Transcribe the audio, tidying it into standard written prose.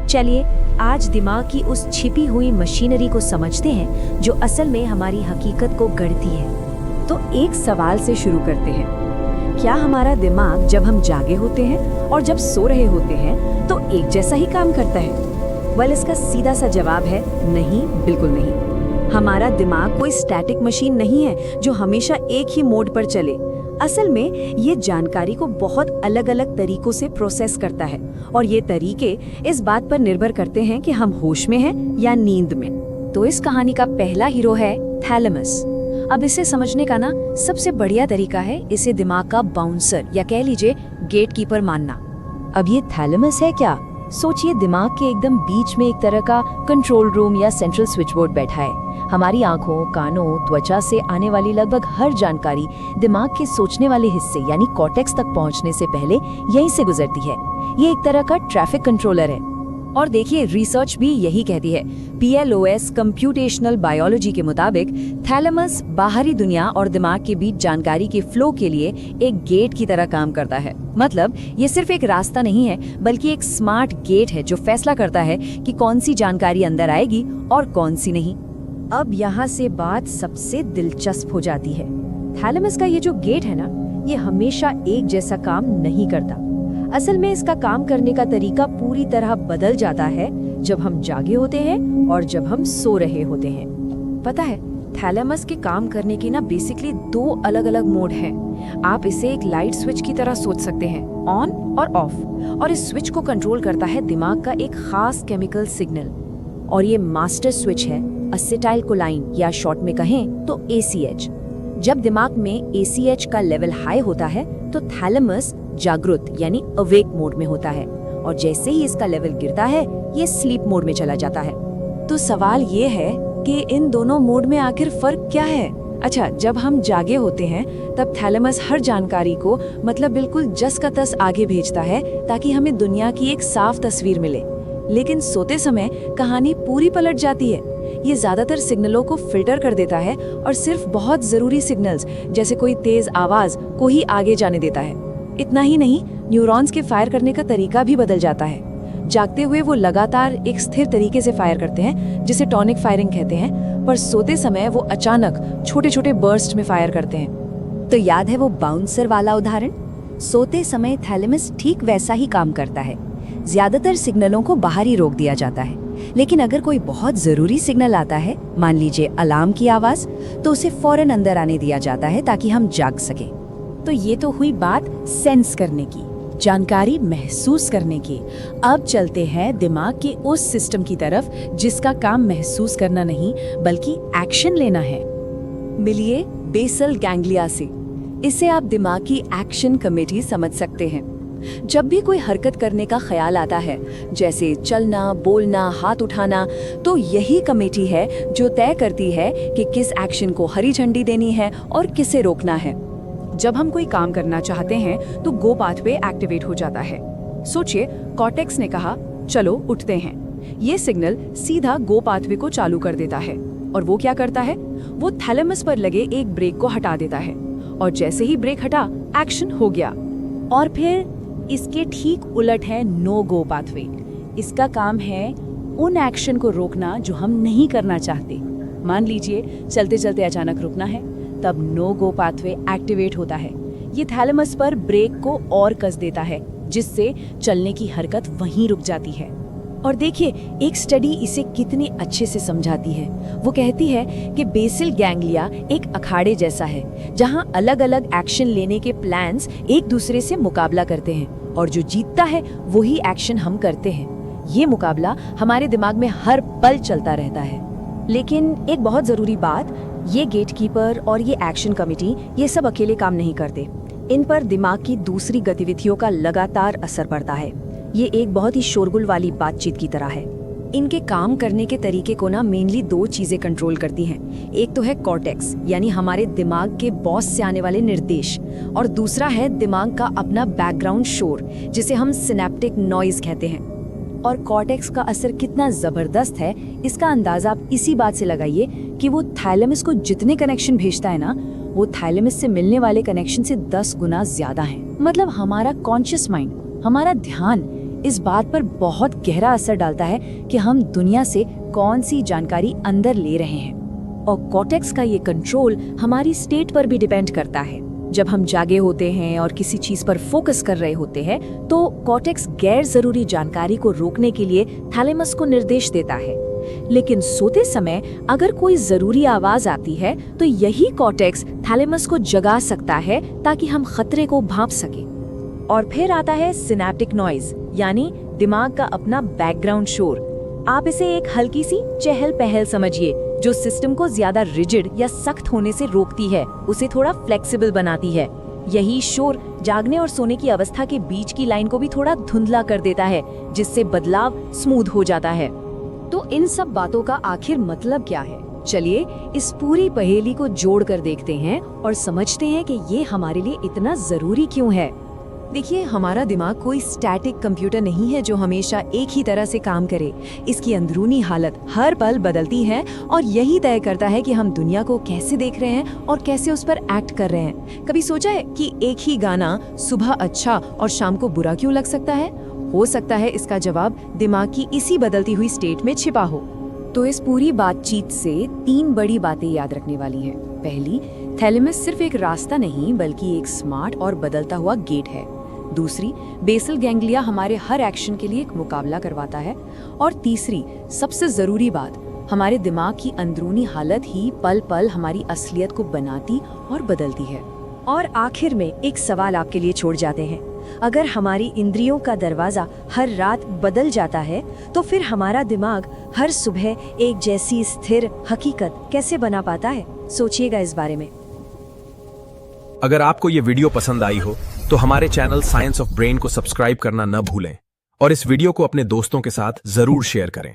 चलिए आज दिमाग की उस छिपी हुई मशीनरी को समझते हैं जो असल में हमारी हकीकत को गढ़ती है। तो एक सवाल से शुरू करते हैं, क्या हमारा दिमाग जब हम जागे होते हैं और जब सो रहे होते हैं तो एक जैसा ही काम करता है? वेल, इसका सीधा सा जवाब है नहीं, बिल्कुल नहीं। हमारा दिमाग कोई स्टैटिक मशीन नहीं है जो हमेशा एक ही मोड पर चले। असल में ये जानकारी को बहुत अलग अलग तरीकों से प्रोसेस करता है और ये तरीके इस बात पर निर्भर करते हैं कि हम होश में हैं या नींद में। तो इस कहानी का पहला हीरो है थैलेमस। अब इसे समझने का ना सबसे बढ़िया तरीका है इसे दिमाग का बाउंसर या कह लीजिए गेटकीपर मानना। अब ये थैलेमस है क्या? सोचिए, दिमाग के एकदम बीच में एक तरह का कंट्रोल रूम या सेंट्रल स्विच बोर्ड बैठा है। हमारी आंखों, कानों, त्वचा से आने वाली लगभग हर जानकारी दिमाग के सोचने वाले हिस्से यानी कॉर्टेक्स तक पहुंचने से पहले यहीं से गुजरती है। ये एक तरह का ट्रैफिक कंट्रोलर है। और देखिए, रिसर्च भी यही कहती है। PLOS कंप्यूटेशनल बायोलॉजी के मुताबिक थैलेमस बाहरी दुनिया और दिमाग के बीच जानकारी के फ्लो के लिए एक गेट की तरह काम करता है। मतलब ये सिर्फ एक रास्ता नहीं है बल्कि एक स्मार्ट गेट है जो फैसला करता है कि कौन सी जानकारी अंदर आएगी और कौन सी नहीं। अब यहाँ से बात सबसे दिलचस्प हो जाती है। थैलेमस का ये जो गेट है ना, ये हमेशा एक जैसा काम नहीं करता। असल में इसका काम करने का तरीका पूरी तरह बदल जाता है जब हम जागे होते हैं और जब हम सो रहे होते हैं। पता है, थैलेमस के काम करने की ना बेसिकली 2 अलग अलग मोड हैं। आप इसे एक लाइट स्विच की तरह सोच सकते हैं, ऑन और ऑफ। और इस स्विच को कंट्रोल करता है दिमाग का एक खास केमिकल सिग्नल। और ये मास्टर स्विच है असेटाइल कोलाइन या शॉर्ट में कहें तो ACH। जब दिमाग में ACH का लेवल हाई होता है तो थैलेमस जागृत यानी अवेक मोड में होता है और जैसे ही इसका लेवल गिरता है ये स्लीप मोड में चला जाता है। तो सवाल ये है कि इन दोनों मोड में आखिर फर्क क्या है? अच्छा, जब हम जागे होते हैं तब थैलेमस हर जानकारी को मतलब बिल्कुल जस का तस आगे भेजता है ताकि हमें दुनिया की एक साफ तस्वीर मिले। लेकिन सोते समय कहानी पूरी पलट जाती है। ये ज्यादातर सिग्नलों को फिल्टर कर देता है और सिर्फ बहुत जरूरी सिग्नल्स जैसे कोई तेज आवाज को ही आगे जाने देता है। इतना ही नहीं, न्यूरॉन्स के फायर करने का तरीका भी बदल जाता है। जागते हुए वो लगातार एक स्थिर तरीके से फायर करते हैं जिसे टॉनिक फायरिंग कहते हैं, पर सोते समय वो अचानक छोटे छोटे बर्स्ट में फायर करते हैं। तो याद है वो बाउंसर वाला उदाहरण? सोते समय थैलेमस ठीक वैसा ही काम करता है। ज्यादातर सिग्नलों को बाहर ही रोक दिया जाता है, लेकिन अगर कोई बहुत जरूरी सिग्नल आता है, मान लीजिए अलार्म की आवाज, तो उसे फौरन अंदर आने दिया जाता है ताकि हम जाग सके। तो ये तो हुई बात सेंस करने की, जानकारी महसूस करने की। अब चलते हैं दिमाग के उस सिस्टम की तरफ जिसका काम महसूस करना नहीं बल्कि एक्शन लेना है। मिलिए बेसल गैंग्लिया से। इसे आप दिमाग की एक्शन कमेटी समझ सकते हैं। जब भी कोई हरकत करने का ख्याल आता है, जैसे चलना, बोलना, हाथ उठाना, तो यही कमेटी है जो तय करती है कि किस एक्शन को हरी झंडी देनी है और किसे रोकना है। जब हम कोई काम करना चाहते हैं तो गो पाथवे एक्टिवेट हो जाता है। सोचिए, कॉर्टेक्स ने कहा चलो उठते हैं। ये सिग्नल सीधा गो पाथवे को चालू कर देता है और वो क्या करता है, वो थैलेमस पर लगे एक ब्रेक को हटा देता है और जैसे ही ब्रेक हटा, एक्शन हो गया। और फिर इसके ठीक उलट है नो गो पाथवे। इसका काम है उन एक्शन को रोकना जो हम नहीं करना चाहते। मान लीजिए चलते चलते अचानक रुकना है, तब नो गो पाथवे एक्टिवेट होता है। ये थैलेमस पर ब्रेक को और कस देता है जिससे चलने की हरकत वहीं रुक जाती है। और देखिए, एक स्टडी इसे कितने अच्छे से समझाती है। वो कहती है कि बेसल गैंग्लिया एक अखाड़े जैसा है जहां अलग अलग एक्शन लेने के प्लान्स एक दूसरे से मुकाबला करते हैं और जो जीतता है वही एक्शन हम करते हैं। ये मुकाबला हमारे दिमाग में हर पल चलता रहता है। लेकिन एक बहुत जरूरी बात, ये गेटकीपर और ये एक्शन कमेटी ये सब अकेले काम नहीं करते। इन पर दिमाग की दूसरी गतिविधियों का लगातार असर पड़ता है। ये एक बहुत ही शोरगुल वाली बातचीत की तरह है। इनके काम करने के तरीके को ना मेनली 2 चीजें कंट्रोल करती हैं। एक तो है कॉर्टेक्स यानी हमारे दिमाग के बॉस से आने वाले निर्देश, और दूसरा है दिमाग का अपना बैकग्राउंड शोर जिसे हम सिनेप्टिक नॉइज कहते हैं। और कॉर्टेक्स का असर कितना जबरदस्त है इसका अंदाजा आप इसी बात से लगाइए कि वो थैलेमस को जितने कनेक्शन भेजता है ना, वो थैलेमस से मिलने वाले कनेक्शन से 10 गुना ज्यादा है। मतलब हमारा कॉन्शियस माइंड, हमारा ध्यान इस बात पर बहुत गहरा असर डालता है कि हम दुनिया से कौन सी जानकारी अंदर ले रहे हैं। और कॉर्टेक्स का ये कंट्रोल हमारी स्टेट पर भी डिपेंड करता है। जब हम जागे होते हैं और किसी चीज पर फोकस कर रहे होते हैं तो कॉर्टेक्स गैर जरूरी जानकारी को रोकने के लिए थैलेमस को निर्देश देता है। लेकिन सोते समय अगर कोई जरूरी आवाज आती है तो यही कॉर्टेक्स थैलेमस को जगा सकता है ताकि हम खतरे को भांप सके। और फिर आता है सिनेप्टिक नॉइज, यानी दिमाग का अपना बैकग्राउंड शोर। आप इसे एक हल्की सी चहल पहल समझिए जो सिस्टम को ज्यादा रिजिड या सख्त होने से रोकती है, उसे थोड़ा फ्लेक्सिबल बनाती है। यही शोर जागने और सोने की अवस्था के बीच की लाइन को भी थोड़ा धुंधला कर देता है, जिससे बदलाव स्मूथ हो जाता है। तो इन सब बातों का आखिर मतलब क्या है? चलिए इस पूरी पहेली को जोड़ कर देखते हैं और समझते हैं कि ये हमारे लिए इतना जरूरी क्यों है। देखिए, हमारा दिमाग कोई स्टैटिक कंप्यूटर नहीं है जो हमेशा एक ही तरह से काम करे। इसकी अंदरूनी हालत हर पल बदलती है और यही तय करता है कि हम दुनिया को कैसे देख रहे हैं और कैसे उस पर एक्ट कर रहे हैं। कभी सोचा है कि एक ही गाना सुबह अच्छा और शाम को बुरा क्यों लग सकता है? हो सकता है इसका जवाब दिमाग की इसी बदलती हुई स्टेट में छिपा हो। तो इस पूरी बातचीत से 3 बड़ी बातें याद रखने वाली हैं। पहली, थैलेमस सिर्फ एक रास्ता नहीं बल्कि एक स्मार्ट और बदलता हुआ गेट है। दूसरी, बेसल गैंग्लिया हमारे हर एक्शन के लिए एक मुकाबला करवाता है। और तीसरी, सबसे जरूरी बात, हमारे दिमाग की अंदरूनी हालत ही पल पल हमारी असलियत को बनाती और बदलती है। और आखिर में एक सवाल आपके लिए छोड़ जाते हैं। अगर हमारी इंद्रियों का दरवाजा हर रात बदल जाता है तो फिर हमारा दिमाग हर सुबह एक जैसी स्थिर हकीकत कैसे बना पाता है? सोचिएगा इस बारे में। अगर आपको ये वीडियो पसंद आई हो तो हमारे चैनल साइंस ऑफ ब्रेन को सब्सक्राइब करना न भूलें और इस वीडियो को अपने दोस्तों के साथ जरूर शेयर करें।